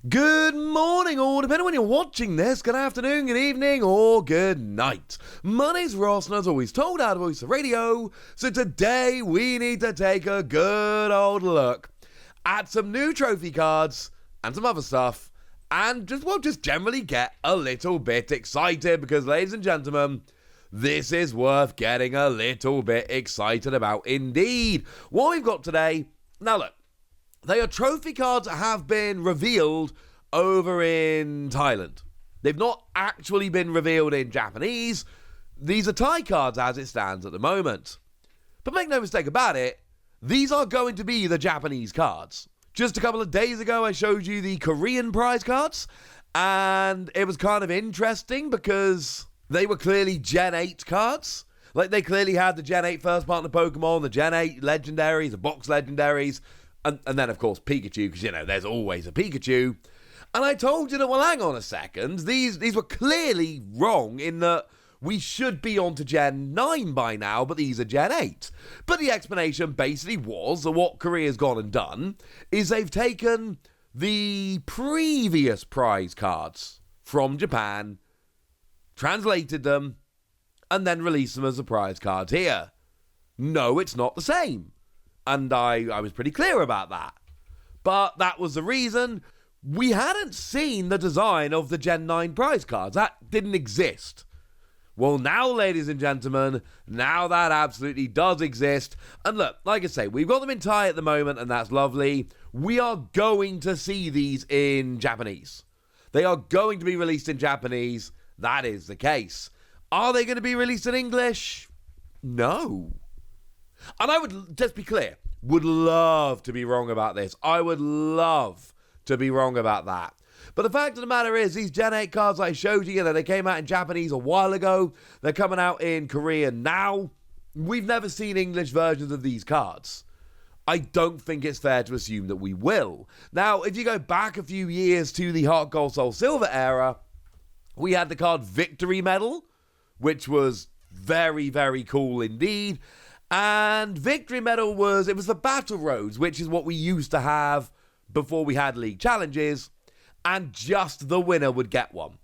Good morning, or depending on when you're watching this, good afternoon, good evening, or good night. My name's Ross, and as always, told out of Voice of Radio, so today we need to take a good old look at some new trophy cards and some other stuff, and just generally get a little bit excited, because, ladies and gentlemen, this is worth getting a little bit excited about indeed. What we've got today, now look, they are trophy cards that have been revealed over in Thailand. They've not actually been revealed in Japanese. These are Thai cards as it stands at the moment. But make no mistake about it, these are going to be the Japanese cards. Just a couple of days ago, I showed you the Korean prize cards, and it was kind of interesting because they were clearly Gen 8 cards. Like, they clearly had the Gen 8 first partner Pokemon, the Gen 8 legendaries, the box legendaries, and then, of course, Pikachu, because, there's always a Pikachu. And I told you that, well, hang on a second, these were clearly wrong in that we should be on to Gen 9 by now, but these are Gen 8. But the explanation basically was, or what Korea's gone and done, is they've taken the previous prize cards from Japan, translated them, and then released them as the prize cards here. No, it's not the same. And I was pretty clear about that. But that was the reason we hadn't seen the design of the Gen 9 prize cards. That didn't exist. Well, now, ladies and gentlemen, now that absolutely does exist. And look, like I say, we've got them in Thai at the moment, and that's lovely. We are going to see these in Japanese. They are going to be released in Japanese. That is the case. Are they going to be released in English? No. And I would, just be clear, would love to be wrong about this. I would love to be wrong about that. But the fact of the matter is, these Gen 8 cards I showed you, they came out in Japanese a while ago. They're coming out in Korean now. We've never seen English versions of these cards. I don't think it's fair to assume that we will. Now, if you go back a few years to the Heart Gold Soul Silver era, we had the card Victory Medal, which was very, very cool indeed. And Victory Medal was the Battle Roads, which is what we used to have before we had League Challenges, and just the winner would get one.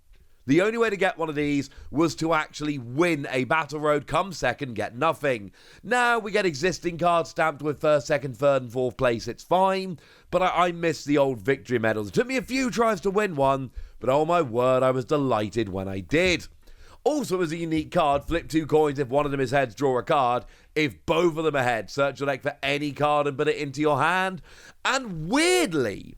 The only way to get one of these was to actually win a Battle Road, come second, get nothing. Now we get existing cards stamped with first, second, third, and fourth place, it's fine, but I miss the old Victory Medals. It took me a few tries to win one, but oh my word, I was delighted when I did. Also, as a unique card, flip 2 coins. If one of them is heads, draw a card. If both of them are heads, search your deck for any card and put it into your hand. And weirdly,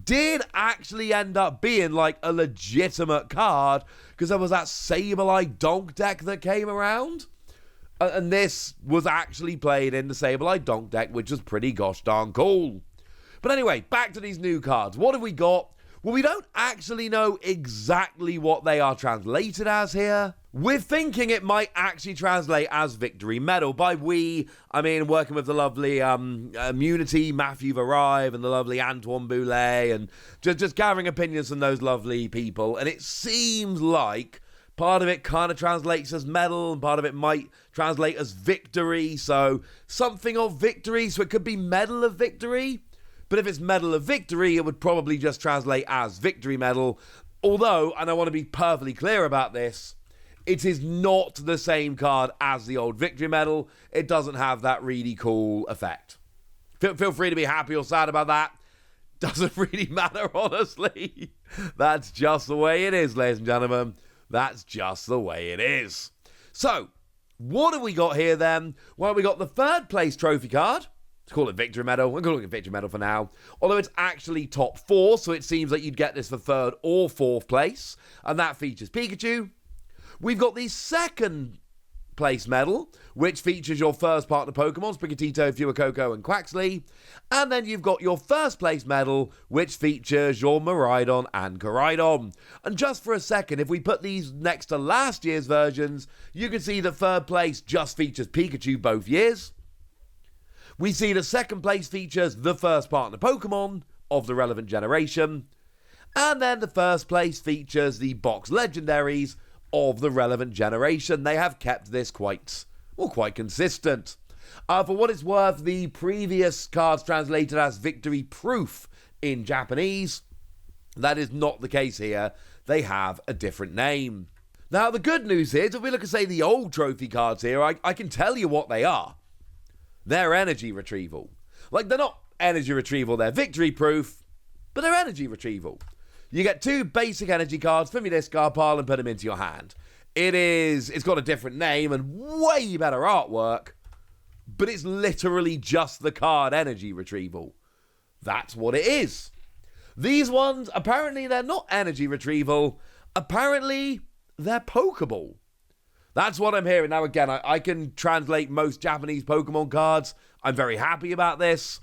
did actually end up being like a legitimate card, because there was that Sableye Donk deck that came around. And this was actually played in the Sableye Donk deck, which was pretty gosh darn cool. But anyway, back to these new cards. What have we got? Well, we don't actually know exactly what they are translated as here. We're thinking it might actually translate as Victory Medal. By we, I mean working with the lovely Immunity, Matthew Varive, and the lovely Antoine Boulet, and just gathering opinions from those lovely people. And it seems like part of it kind of translates as medal, and part of it might translate as victory. So something of victory, so it could be Medal of Victory. But if it's Medal of Victory, it would probably just translate as Victory Medal. Although, and I want to be perfectly clear about this, it is not the same card as the old Victory Medal. It doesn't have that really cool effect. Feel free to be happy or sad about that. Doesn't really matter, honestly. That's just the way it is, ladies and gentlemen. That's just the way it is. So, what have we got here then? Well, we got the third place trophy card. Let's call it Victory Medal. We're calling it Victory Medal for now. Although it's actually top 4, so it seems like you'd get this for third or fourth place. And that features Pikachu. We've got the second place medal, which features your first partner Pokemon, Sprigatito, Fuecoco, and Quaxley. And then you've got your first place medal, which features your Miraidon and Koraidon. And just for a second, if we put these next to last year's versions, you can see that third place just features Pikachu both years. We see the second place features the first partner Pokemon of the relevant generation. And then the first place features the box legendaries of the relevant generation. They have kept this quite consistent. For what it's worth, the previous cards translated as Victory Proof in Japanese That is not the case here. They have a different name. Now, the good news is, if we look at, say, the old trophy cards here, I can tell you what they are. They're energy retrieval. Like, they're not energy retrieval, they're victory proof, but they're energy retrieval. You get 2 basic energy cards from your discard pile and put them into your hand. It's got a different name and way better artwork, but it's literally just the card energy retrieval. That's what it is. These ones, apparently they're not energy retrieval. Apparently, they're Pokeball. That's what I'm hearing. Now, again, I can translate most Japanese Pokemon cards. I'm very happy about this.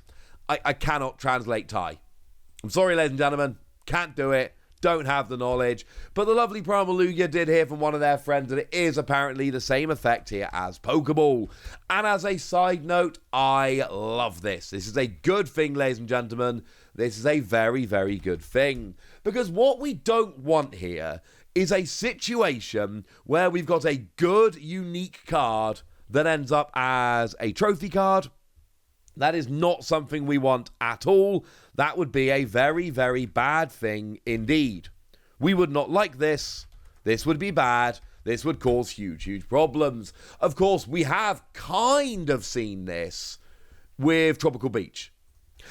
I cannot translate Thai. I'm sorry, ladies and gentlemen. Can't do it. Don't have the knowledge. But the lovely Primal Lugia did hear from one of their friends that it is apparently the same effect here as Pokeball. And as a side note, I love this. This is a good thing, ladies and gentlemen. This is a very, very good thing. Because what we don't want here is a situation where we've got a good, unique card that ends up as a trophy card. That is not something we want at all. That would be a very, very bad thing indeed. We would not like this. This would be bad. This would cause huge, huge problems. Of course, we have kind of seen this with Tropical Beach.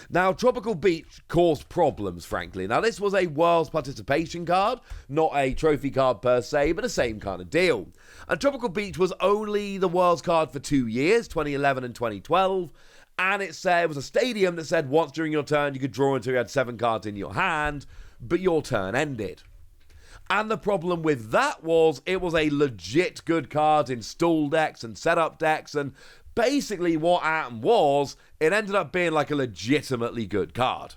Now, Tropical Beach caused problems, frankly. Now, this was a World's Participation card, not a trophy card per se, but the same kind of deal. And Tropical Beach was only the World's card for 2 years, 2011 and 2012, and it was a stadium that said once during your turn you could draw until you had 7 cards in your hand, but your turn ended. And the problem with that was it was a legit good card in stall decks and setup decks, and basically what happened was it ended up being like a legitimately good card,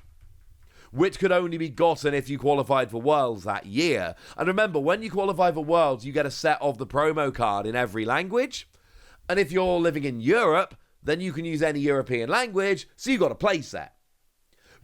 which could only be gotten if you qualified for Worlds that year. And remember, when you qualify for Worlds, you get a set of the promo card in every language. And if you're living in Europe, then you can use any European language, so you got a play set.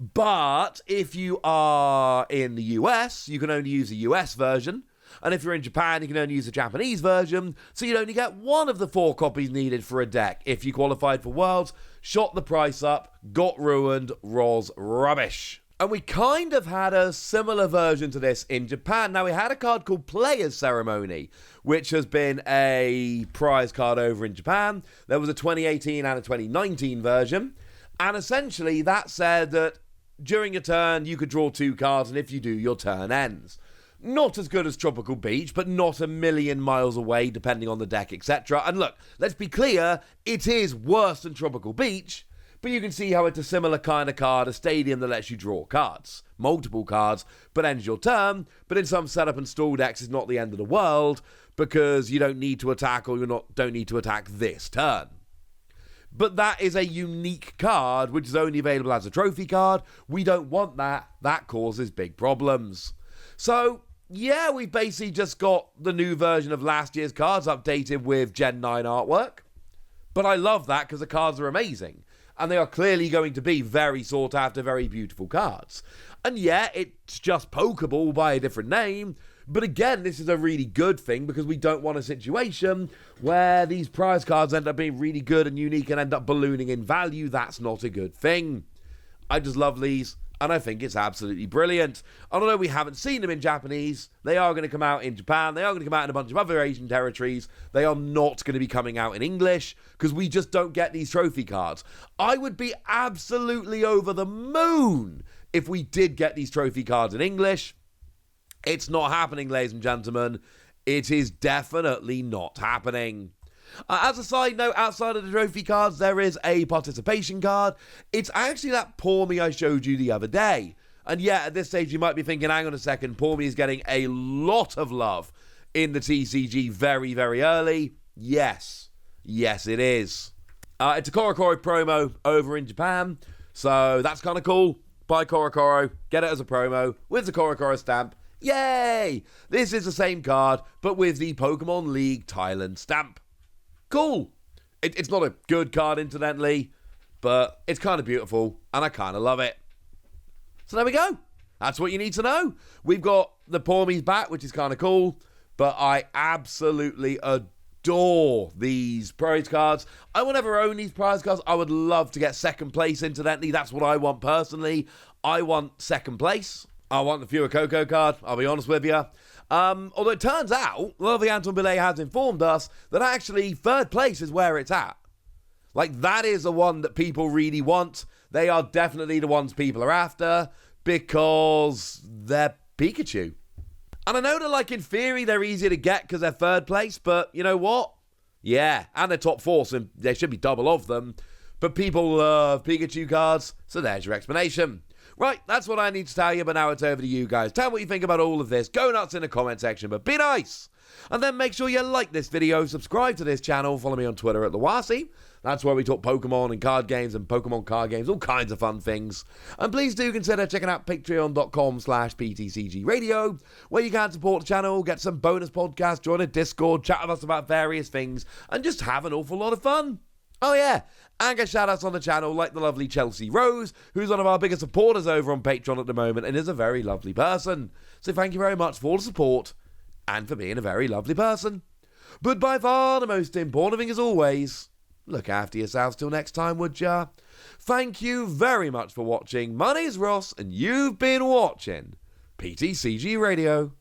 But if you are in the US, you can only use the US version. And if you're in Japan, you can only use the Japanese version, so you'd only get 1 of the 4 copies needed for a deck. If you qualified for Worlds, shot the price up, got ruined, was rubbish. And we kind of had a similar version to this in Japan. Now, we had a card called Player's Ceremony, which has been a prize card over in Japan. There was a 2018 and a 2019 version. And essentially, that said that during your turn, you could draw 2 cards, and if you do, your turn ends. Not as good as Tropical Beach, but not a million miles away, depending on the deck, etc. And look, let's be clear, it is worse than Tropical Beach, but you can see how it's a similar kind of card, a stadium that lets you draw cards, multiple cards, but ends your turn. But in some setup and stall decks, it's not the end of the world, because you don't need to attack, or don't need to attack this turn. But that is a unique card, which is only available as a trophy card. We don't want that. That causes big problems. So, yeah, we've basically just got the new version of last year's cards updated with Gen 9 artwork. But I love that because the cards are amazing. And they are clearly going to be very sought after, very beautiful cards. And yeah, it's just Pokeball by a different name. But again, this is a really good thing because we don't want a situation where these prize cards end up being really good and unique and end up ballooning in value. That's not a good thing. I just love these, and I think it's absolutely brilliant. And although we haven't seen them in Japanese, they are going to come out in Japan. They are going to come out in a bunch of other Asian territories. They are not going to be coming out in English because we just don't get these trophy cards. I would be absolutely over the moon if we did get these trophy cards in English. It's not happening, ladies and gentlemen. It is definitely not happening. As a side note, outside of the trophy cards, there is a participation card. It's actually that Poor Me I showed you the other day. And yeah, at this stage, you might be thinking, hang on a second, Poor Me is getting a lot of love in the TCG very, very early. Yes. Yes, it is. It's a Korokoro promo over in Japan. So that's kind of cool. Buy Korokoro, get it as a promo with the Korokoro stamp. Yay! This is the same card, but with the Pokemon League Thailand stamp. Cool. It's not a good card, incidentally, but it's kind of beautiful, and I kind of love it. So there we go. That's what you need to know. We've got the Pormies back, which is kind of cool, but I absolutely adore these prize cards. I will never own these prize cards. I would love to get second place, incidentally. That's what I want personally. I want second place. I want the Fewer Coco card, I'll be honest with you. Although it turns out, lovely Anton Billet has informed us that actually third place is where it's at. Like, that is the one that people really want. They are definitely the ones people are after because they're Pikachu. And I know that, like, in theory, they're easier to get because they're third place, but you know what? Yeah, and they're top 4, so there should be double of them. But people love Pikachu cards, so there's your explanation. Right, that's what I need to tell you, but now it's over to you guys. Tell me what you think about all of this. Go nuts in the comment section, but be nice. And then make sure you like this video, subscribe to this channel, follow me on Twitter at @TheWasi. That's where we talk Pokemon and card games and Pokemon card games, all kinds of fun things. And please do consider checking out patreon.com/PTCG where you can support the channel, get some bonus podcasts, join a Discord, chat with us about various things, and just have an awful lot of fun. Oh yeah, and get shout-outs on the channel like the lovely Chelsea Rose, who's one of our biggest supporters over on Patreon at the moment and is a very lovely person. So thank you very much for all the support and for being a very lovely person. But by far the most important thing as always, look after yourselves till next time, would ya? Thank you very much for watching. My name's Ross and you've been watching PTCG Radio.